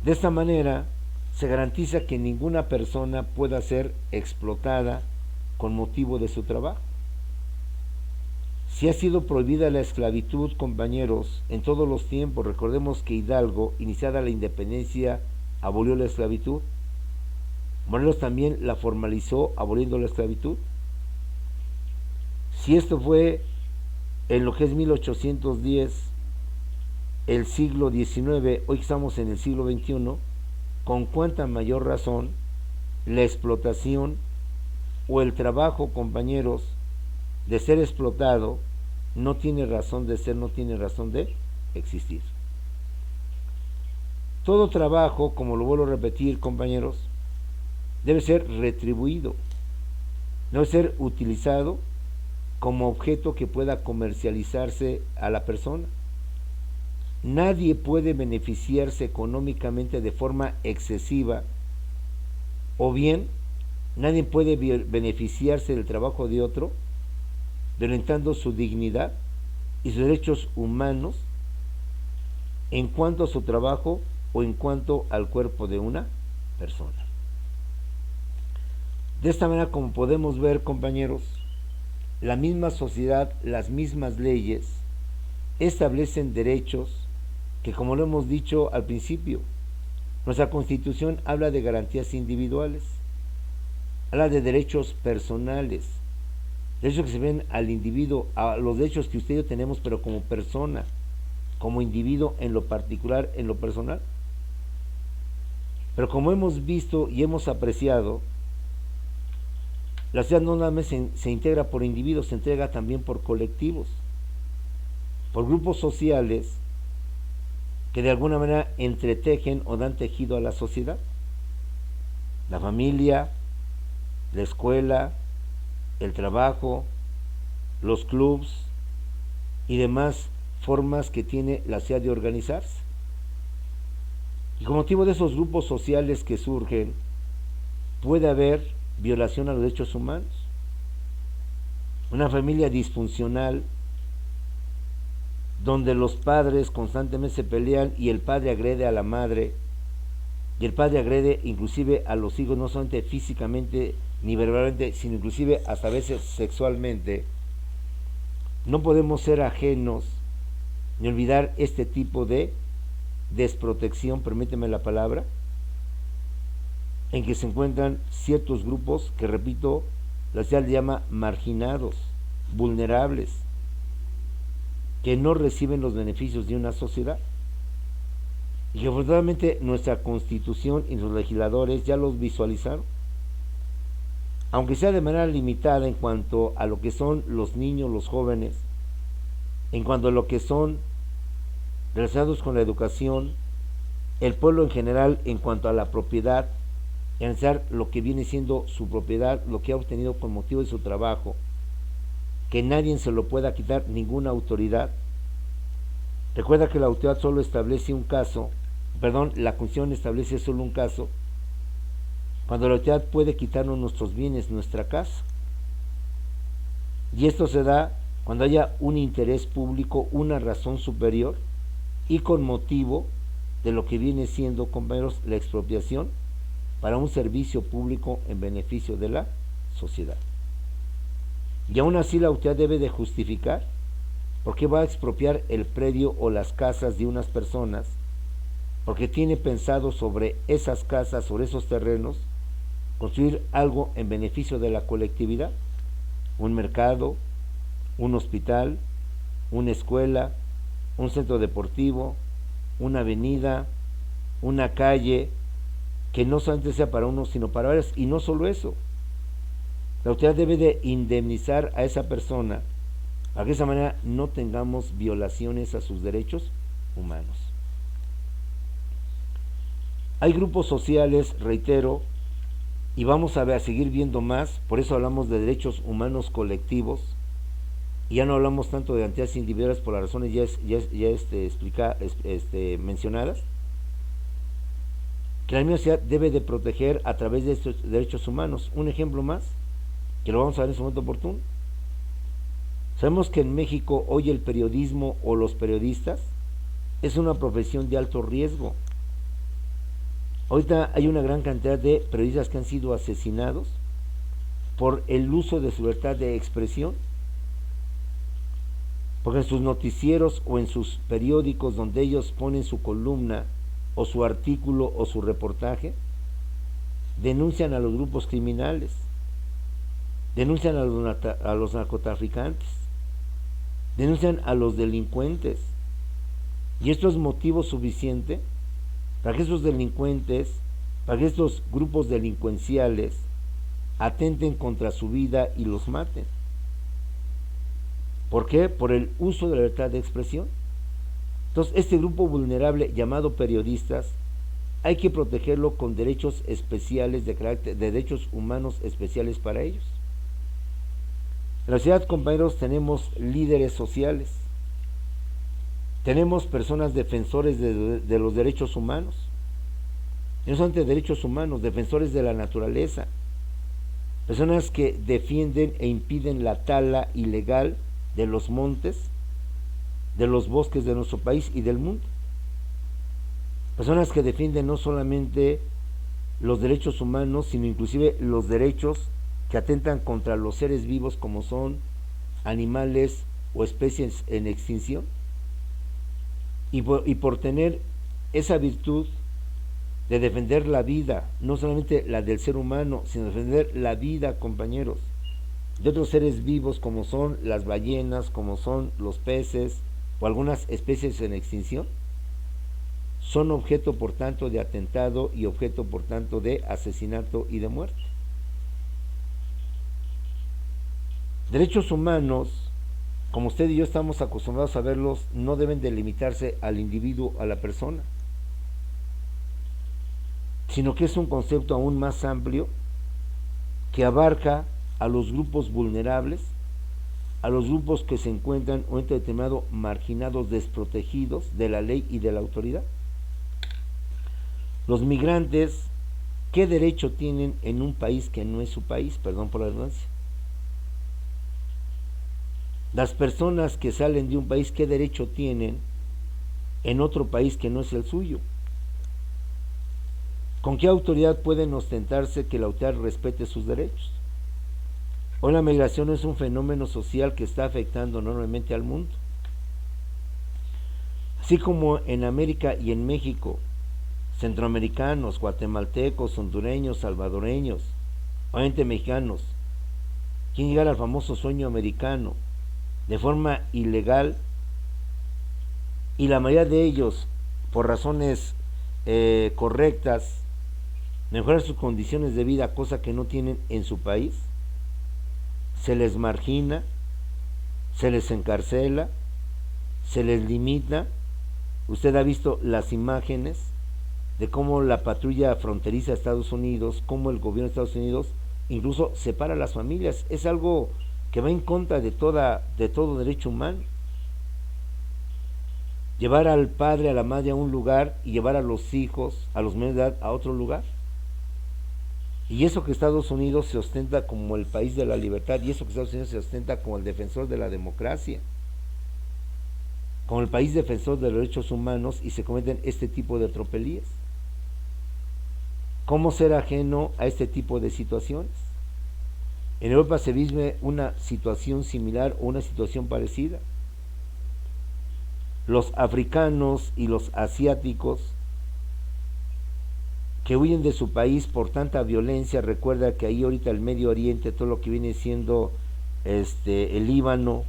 Speaker 1: De esta manera se garantiza que ninguna persona pueda ser explotada con motivo de su trabajo. Si ha sido prohibida la esclavitud, compañeros, en todos los tiempos, recordemos que Hidalgo, iniciada la independencia, abolió la esclavitud. Morelos también la formalizó aboliendo la esclavitud. Si esto fue en lo que es 1810, el siglo XIX, hoy estamos en el siglo XXI, con cuánta mayor razón la explotación o el trabajo, compañeros, de ser explotado, no tiene razón de ser, no tiene razón de existir. Todo trabajo, como lo vuelvo a repetir, compañeros, debe ser retribuido, debe ser utilizado como objeto que pueda comercializarse a la persona. Nadie puede beneficiarse económicamente de forma excesiva, o bien nadie puede beneficiarse del trabajo de otro, violentando su dignidad y sus derechos humanos en cuanto a su trabajo o en cuanto al cuerpo de una persona. De esta manera, como podemos ver, compañeros, la misma sociedad, las mismas leyes establecen derechos que, como lo hemos dicho al principio, nuestra Constitución habla de garantías individuales, habla de derechos personales, derechos que se ven al individuo, a los derechos que usted y yo tenemos, pero como persona, como individuo en lo particular, en lo personal. Pero como hemos visto y hemos apreciado, la sociedad no nada más se integra por individuos, se integra también por colectivos, por grupos sociales que de alguna manera entretejen o dan tejido a la sociedad. La familia, la escuela, el trabajo, los clubs y demás formas que tiene la sociedad de organizarse. Y con motivo de esos grupos sociales que surgen, puede haber violación a los derechos humanos. Una familia disfuncional donde los padres constantemente se pelean y el padre agrede a la madre y el padre agrede inclusive a los hijos, no solamente físicamente ni verbalmente, sino inclusive hasta a veces sexualmente. No podemos ser ajenos ni olvidar este tipo de desprotección, permíteme la palabra, en que se encuentran ciertos grupos que, repito, la sociedad llama marginados, vulnerables, que no reciben los beneficios de una sociedad. Y que afortunadamente nuestra Constitución y los legisladores ya los visualizaron, aunque sea de manera limitada en cuanto a lo que son los niños, los jóvenes, en cuanto a lo que son relacionados con la educación, el pueblo en general en cuanto a la propiedad, y analizar lo que viene siendo su propiedad, lo que ha obtenido con motivo de su trabajo, que nadie se lo pueda quitar, ninguna autoridad. Recuerda que la autoridad solo establece un caso, la Constitución establece solo un caso, cuando la autoridad puede quitarnos nuestros bienes, nuestra casa. Y esto se da cuando haya un interés público, una razón superior, y con motivo de lo que viene siendo, compañeros, la expropiación para un servicio público en beneficio de la sociedad. Y aún así la autoridad debe de justificar por qué va a expropiar el predio o las casas de unas personas, porque tiene pensado sobre esas casas, sobre esos terrenos, construir algo en beneficio de la colectividad, un mercado, un hospital, una escuela, un centro deportivo, una avenida, una calle, que no solamente sea para unos, sino para varios. Y no solo eso, la autoridad debe de indemnizar a esa persona para que de esa manera no tengamos violaciones a sus derechos humanos. Hay grupos sociales, reitero, y vamos a seguir viendo más, por eso hablamos de derechos humanos colectivos, y ya no hablamos tanto de garantías individuales por las razones mencionadas, que la misma sociedad debe de proteger a través de estos derechos humanos. Un ejemplo más, que lo vamos a ver en su momento oportuno. Sabemos que en México hoy el periodismo o los periodistas es una profesión de alto riesgo. Ahorita hay una gran cantidad de periodistas que han sido asesinados por el uso de su libertad de expresión, porque en sus noticieros o en sus periódicos donde ellos ponen su columna o su artículo o su reportaje, denuncian a los grupos criminales, denuncian a los narcotraficantes, denuncian a los delincuentes, y esto es motivo suficiente para que esos delincuentes para que estos grupos delincuenciales atenten contra su vida y los maten. ¿Por qué? Por el uso de la libertad de expresión. Entonces, este grupo vulnerable llamado periodistas hay que protegerlo con derechos especiales de carácter, de derechos humanos especiales para ellos. En la sociedad, compañeros, tenemos líderes sociales, tenemos personas defensores de los derechos humanos, no solamente derechos humanos, defensores de la naturaleza, personas que defienden e impiden la tala ilegal de los montes, de los bosques de nuestro país y del mundo. Personas que defienden no solamente los derechos humanos, sino inclusive los derechos que atentan contra los seres vivos como son animales o especies en extinción. Y por tener esa virtud de defender la vida, no solamente la del ser humano, sino defender la vida, compañeros, de otros seres vivos como son las ballenas, como son los peces o algunas especies en extinción, son objeto por tanto de atentado y objeto por tanto de asesinato y de muerte. Derechos humanos, como usted y yo estamos acostumbrados a verlos, no deben delimitarse al individuo, a la persona, sino que es un concepto aún más amplio que abarca a los grupos vulnerables, a los grupos que se encuentran en un momento determinado marginados, desprotegidos de la ley y de la autoridad. Los migrantes, ¿qué derecho tienen en un país que no es su país? Perdón por la redundancia. Las personas que salen de un país, ¿qué derecho tienen en otro país que no es el suyo? ¿Con qué autoridad pueden ostentarse que la autoridad respete sus derechos? Hoy la migración es un fenómeno social que está afectando enormemente al mundo. Así como en América y en México, centroamericanos, guatemaltecos, hondureños, salvadoreños, obviamente mexicanos, quieren llegar al famoso sueño americano de forma ilegal, y la mayoría de ellos, por razones correctas, mejorar sus condiciones de vida, cosa que no tienen en su país, se les margina, se les encarcela, se les limita. Usted ha visto las imágenes de cómo la patrulla fronteriza de Estados Unidos, cómo el gobierno de Estados Unidos incluso separa a las familias. Es algo que va en contra de todo derecho humano. Llevar al padre, a la madre a un lugar y llevar a los hijos, a los menores de edad, a otro lugar. Y eso que Estados Unidos se ostenta como el país de la libertad, y eso que Estados Unidos se ostenta como el defensor de la democracia, como el país defensor de los derechos humanos, y se cometen este tipo de tropelías. ¿Cómo ser ajeno a este tipo de situaciones? En Europa se vive una situación similar o una situación parecida. Los africanos y los asiáticos que huyen de su país por tanta violencia, recuerda que ahí ahorita el Medio Oriente, todo lo que viene siendo el Líbano,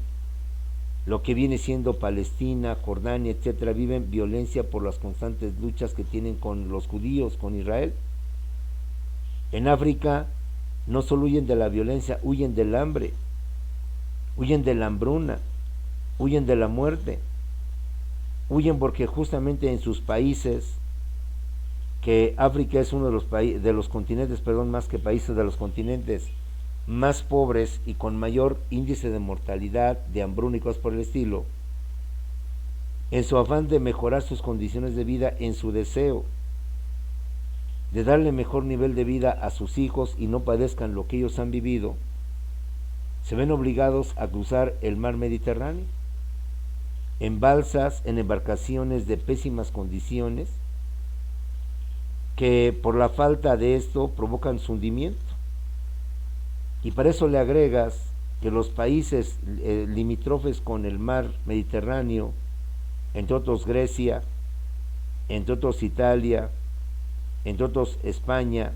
Speaker 1: lo que viene siendo Palestina, Jordania, etcétera, viven violencia por las constantes luchas que tienen con los judíos, con Israel. En África no solo huyen de la violencia, huyen del hambre, huyen de la hambruna, huyen de la muerte, huyen porque justamente en sus países, que África es uno de los continentes, más que países, de los continentes más pobres y con mayor índice de mortalidad, de hambruna y cosas por el estilo, en su afán de mejorar sus condiciones de vida, en su deseo de darle mejor nivel de vida a sus hijos y no padezcan lo que ellos han vivido, se ven obligados a cruzar el mar Mediterráneo en balsas, en embarcaciones de pésimas condiciones, que por la falta de esto provocan su hundimiento. Y para eso le agregas que los países limítrofes con el mar Mediterráneo, entre otros Grecia, entre otros Italia, entre otros España,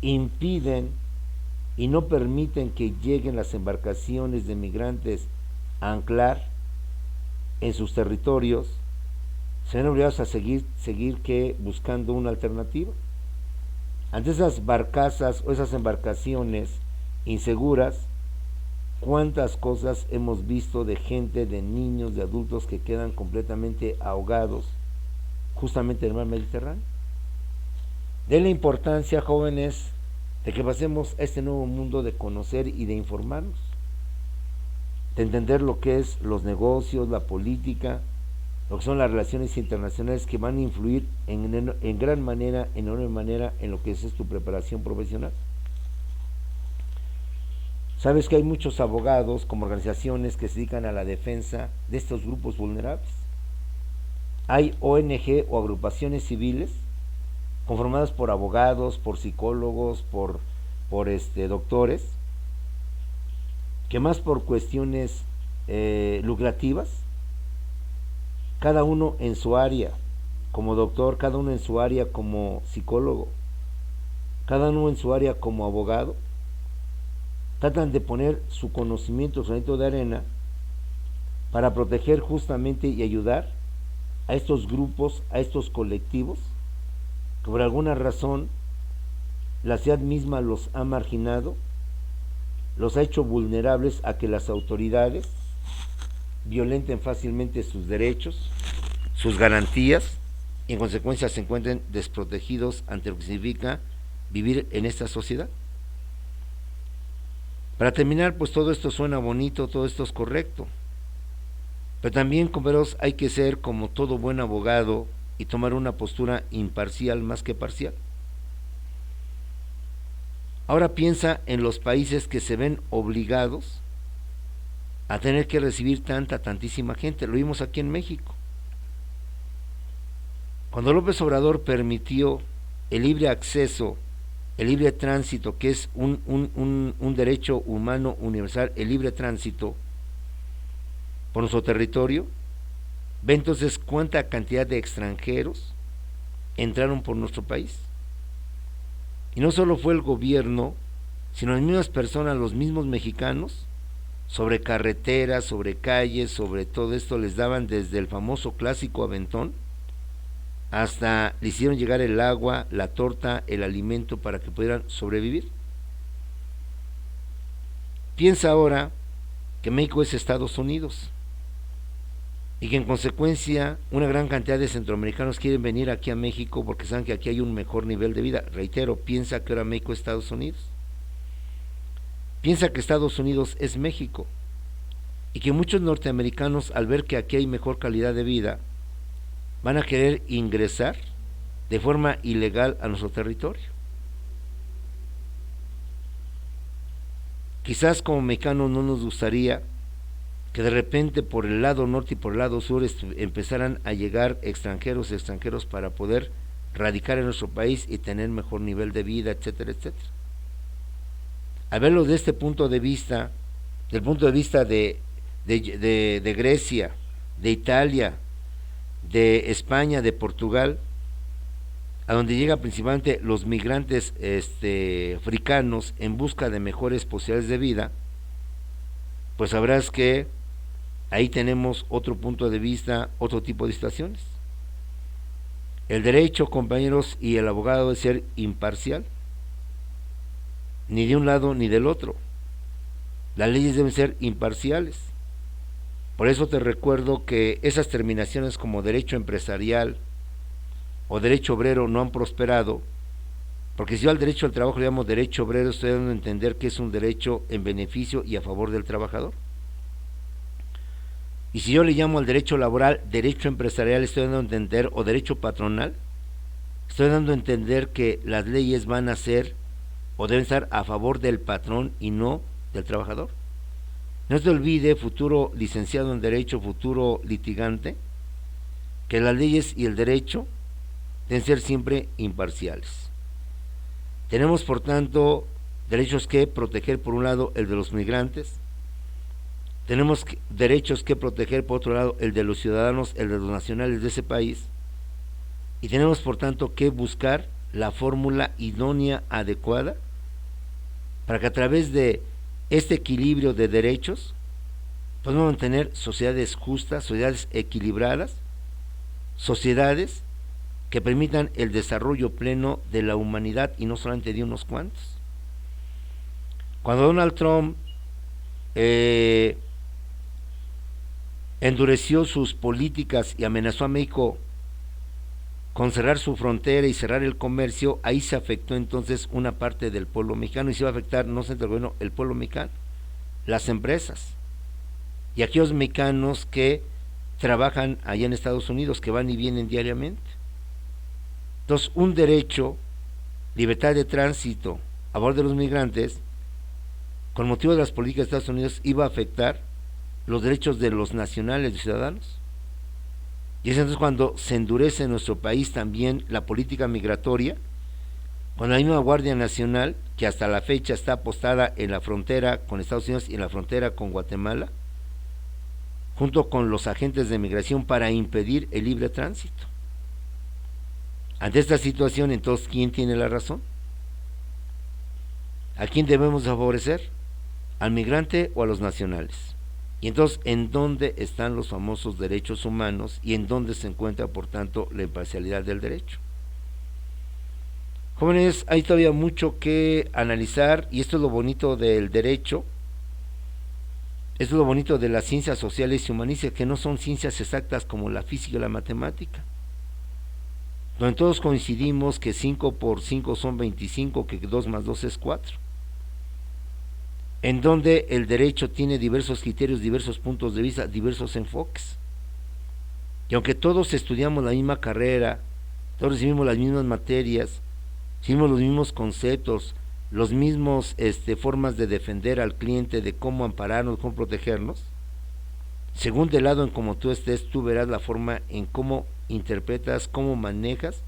Speaker 1: impiden y no permiten que lleguen las embarcaciones de migrantes a anclar en sus territorios, se ven obligados a seguir que buscando una alternativa. Ante esas barcazas o esas embarcaciones inseguras, cuántas cosas hemos visto de gente, de niños, de adultos que quedan completamente ahogados justamente en el mar Mediterráneo. De la importancia, jóvenes, de que pasemos a este nuevo mundo de conocer y de informarnos, de entender lo que es los negocios, la política, lo que son las relaciones internacionales que van a influir en gran manera, en enorme manera, en lo que es tu preparación profesional. Sabes que hay muchos abogados como organizaciones que se dedican a la defensa de estos grupos vulnerables. Hay ONG o agrupaciones civiles conformadas por abogados, por psicólogos, por doctores, que más por cuestiones lucrativas, cada uno en su área como doctor, cada uno en su área como psicólogo, cada uno en su área como abogado, tratan de poner su conocimiento, su granito de arena, para proteger justamente y ayudar a estos grupos, a estos colectivos, que por alguna razón la sociedad misma los ha marginado, los ha hecho vulnerables a que las autoridades violenten fácilmente sus derechos, sus garantías, y en consecuencia se encuentren desprotegidos ante lo que significa vivir en esta sociedad. Para terminar, pues todo esto suena bonito, todo esto es correcto, pero también, compañeros, hay que ser como todo buen abogado y tomar una postura imparcial más que parcial. Ahora piensa en los países que se ven obligados a tener que recibir tantísima gente. Lo vimos aquí en México. Cuando López Obrador permitió el libre acceso, el libre tránsito, que es un derecho humano universal, el libre tránsito por nuestro territorio, ve entonces cuánta cantidad de extranjeros entraron por nuestro país. Y no solo fue el gobierno, sino las mismas personas, los mismos mexicanos, sobre carreteras, sobre calles, sobre todo esto, les daban desde el famoso clásico aventón, hasta le hicieron llegar el agua, la torta, el alimento para que pudieran sobrevivir. Piensa ahora que México es Estados Unidos y que en consecuencia una gran cantidad de centroamericanos quieren venir aquí a México porque saben que aquí hay un mejor nivel de vida. Reitero, piensa que ahora México es Estados Unidos. Piensa que Estados Unidos es México y que muchos norteamericanos, al ver que aquí hay mejor calidad de vida, van a querer ingresar de forma ilegal a nuestro territorio. Quizás como mexicanos no nos gustaría que de repente por el lado norte y por el lado sur empezaran a llegar extranjeros para poder radicar en nuestro país y tener mejor nivel de vida, etcétera, etcétera. Al verlo de este punto de vista, del punto de vista de Grecia, de Italia, de España, de Portugal, a donde llegan principalmente los migrantes africanos en busca de mejores posibilidades de vida, pues sabrás que ahí tenemos otro punto de vista, otro tipo de situaciones. El derecho, compañeros, y el abogado debe ser imparcial, ni de un lado ni del otro. Las leyes deben ser imparciales. Por eso te recuerdo que esas terminaciones como derecho empresarial o derecho obrero no han prosperado, porque si yo al derecho al trabajo le llamo derecho obrero, estoy dando a entender que es un derecho en beneficio y a favor del trabajador. Y si yo le llamo al derecho laboral derecho empresarial, estoy dando a entender, o derecho patronal, estoy dando a entender que las leyes van a ser o deben estar a favor del patrón y no del trabajador. No se olvide, futuro licenciado en Derecho, futuro litigante, que las leyes y el derecho deben ser siempre imparciales. Tenemos, por tanto, derechos que proteger, por un lado, el de los migrantes. Tenemos derechos que proteger, por otro lado, el de los ciudadanos, el de los nacionales de ese país. Y tenemos, por tanto, que buscar la fórmula idónea, adecuada, para que a través de este equilibrio de derechos podemos mantener sociedades justas, sociedades equilibradas, sociedades que permitan el desarrollo pleno de la humanidad y no solamente de unos cuantos. Cuando Donald Trump endureció sus políticas y amenazó a México con cerrar su frontera y cerrar el comercio, ahí se afectó entonces una parte del pueblo mexicano y se iba a afectar no solamente el gobierno, el pueblo mexicano, las empresas y aquellos mexicanos que trabajan allá en Estados Unidos, que van y vienen diariamente. Entonces, un derecho, libertad de tránsito a favor de los migrantes, con motivo de las políticas de Estados Unidos, iba a afectar los derechos de los nacionales, de ciudadanos. Y es entonces cuando se endurece en nuestro país también la política migratoria, con la misma Guardia Nacional, que hasta la fecha está apostada en la frontera con Estados Unidos y en la frontera con Guatemala, junto con los agentes de migración para impedir el libre tránsito. Ante esta situación, entonces, ¿quién tiene la razón? ¿A quién debemos favorecer? ¿Al migrante o a los nacionales? Y entonces, ¿en dónde están los famosos derechos humanos y en dónde se encuentra, por tanto, la imparcialidad del derecho? Jóvenes, hay todavía mucho que analizar y esto es lo bonito del derecho, esto es lo bonito de las ciencias sociales y humanísticas, que no son ciencias exactas como la física y la matemática, donde todos coincidimos que 5 por 5 son 25, que 2 más 2 es 4, en donde el derecho tiene diversos criterios, diversos puntos de vista, diversos enfoques. Y aunque todos estudiamos la misma carrera, todos recibimos las mismas materias, recibimos los mismos conceptos, los mismos formas de defender al cliente, de cómo ampararnos, cómo protegernos, según del lado en cómo tú estés, tú verás la forma en cómo interpretas, cómo manejas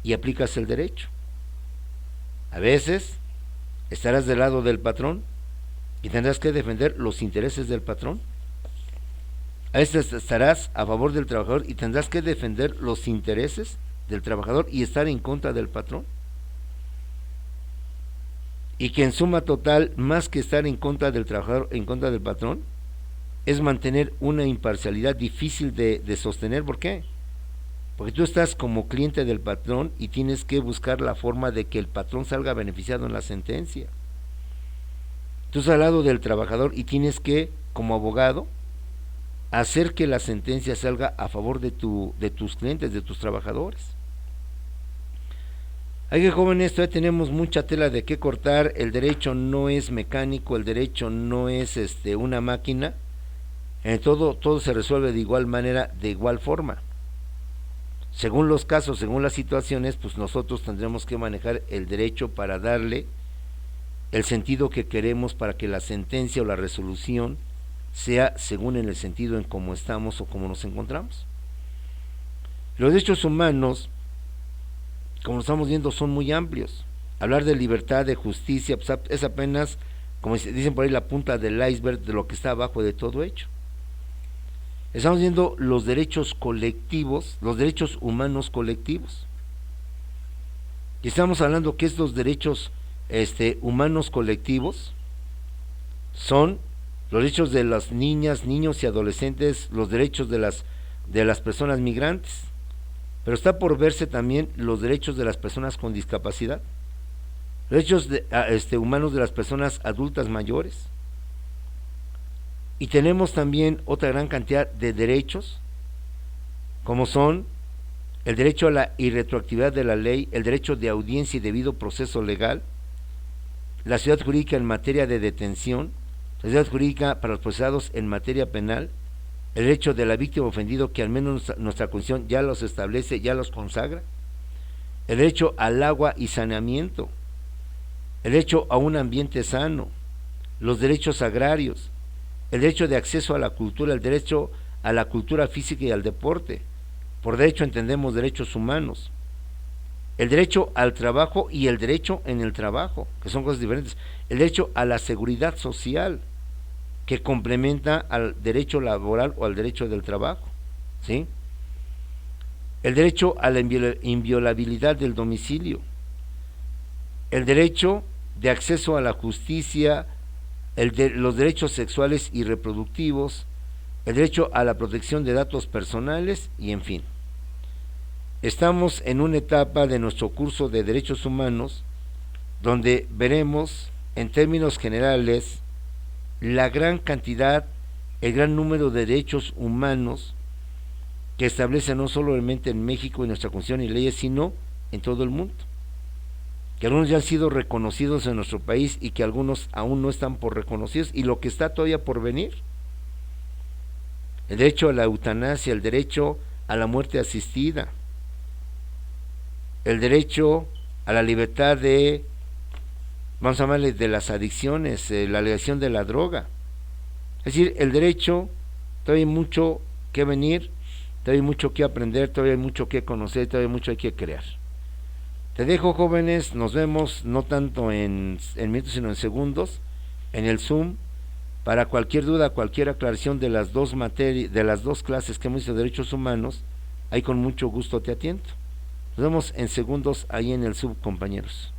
Speaker 1: y aplicas el derecho. A veces estarás del lado del patrón y tendrás que defender los intereses del patrón. A veces estarás a favor del trabajador y tendrás que defender los intereses del trabajador y estar en contra del patrón. Y que en suma total, más que estar en contra del trabajador, en contra del patrón, es mantener una imparcialidad difícil de sostener. ¿Por qué? Porque tú estás como cliente del patrón y tienes que buscar la forma de que el patrón salga beneficiado en la sentencia. Tú estás al lado del trabajador y tienes que, como abogado, hacer que la sentencia salga a favor de tus clientes, de tus trabajadores. Hay que, jóvenes, todavía tenemos mucha tela de qué cortar. El derecho no es mecánico, el derecho no es una máquina. Todo se resuelve de igual manera, de igual forma. Según los casos, según las situaciones, pues nosotros tendremos que manejar el derecho para darle el sentido que queremos, para que la sentencia o la resolución sea según en el sentido en cómo estamos o cómo nos encontramos. Los derechos humanos, como estamos viendo, son muy amplios. Hablar de libertad, de justicia, pues es apenas, como dicen por ahí, la punta del iceberg de lo que está abajo de todo hecho. Estamos viendo los derechos colectivos, los derechos humanos colectivos. Y estamos hablando que estos derechos humanos colectivos son los derechos de las niñas, niños y adolescentes, los derechos de las personas migrantes, pero está por verse también los derechos de las personas con discapacidad, derechos humanos de las personas adultas mayores. Y tenemos también otra gran cantidad de derechos, como son el derecho a la irretroactividad de la ley, el derecho de audiencia y debido proceso legal, la seguridad jurídica en materia de detención, la seguridad jurídica para los procesados en materia penal, el derecho de la víctima ofendido, que al menos nuestra Constitución ya los establece, ya los consagra, el derecho al agua y saneamiento, el derecho a un ambiente sano, los derechos agrarios, el derecho de acceso a la cultura, el derecho a la cultura física y al deporte. Por derecho entendemos derechos humanos, el derecho al trabajo y el derecho en el trabajo, que son cosas diferentes, el derecho a la seguridad social, que complementa al derecho laboral o al derecho del trabajo, ¿sí? El derecho a la inviolabilidad del domicilio, el derecho de acceso a la justicia, los derechos sexuales y reproductivos, el derecho a la protección de datos personales y en fin. Estamos en una etapa de nuestro curso de derechos humanos donde veremos en términos generales la gran cantidad, el gran número de derechos humanos que establece no solamente en México y nuestra Constitución y leyes, sino en todo el mundo. Que algunos ya han sido reconocidos en nuestro país y que algunos aún no están por reconocidos, y lo que está todavía por venir. El derecho a la eutanasia, el derecho a la muerte asistida, el derecho a la libertad de, vamos a llamarle, de las adicciones, la legalización de la droga. Es decir, el derecho, todavía hay mucho que venir, todavía hay mucho que aprender, todavía hay mucho que conocer, todavía hay mucho hay que crear. Te dejo, jóvenes, nos vemos no tanto en minutos sino en segundos en el Zoom. Para cualquier duda, cualquier aclaración de las dos materias, de las dos clases que hemos hecho de derechos humanos, ahí con mucho gusto te atiendo. Nos vemos en segundos ahí en el Zoom, compañeros.